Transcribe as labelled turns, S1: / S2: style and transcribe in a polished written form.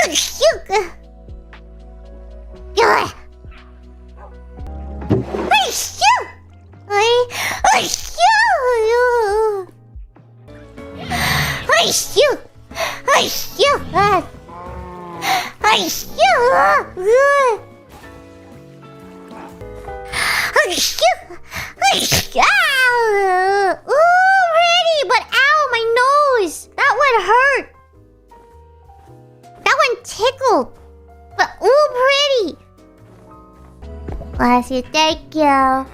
S1: Oh, shoot. Oh, shoot. Oh, shoot. Oh, shoot. Oh, shoot. Oh, shoot. Oh, shoot. Oh, shoot. Ooh, pretty, but ow, my nose. That one hurt. That one tickled. But ooh, pretty. Bless you, thank you.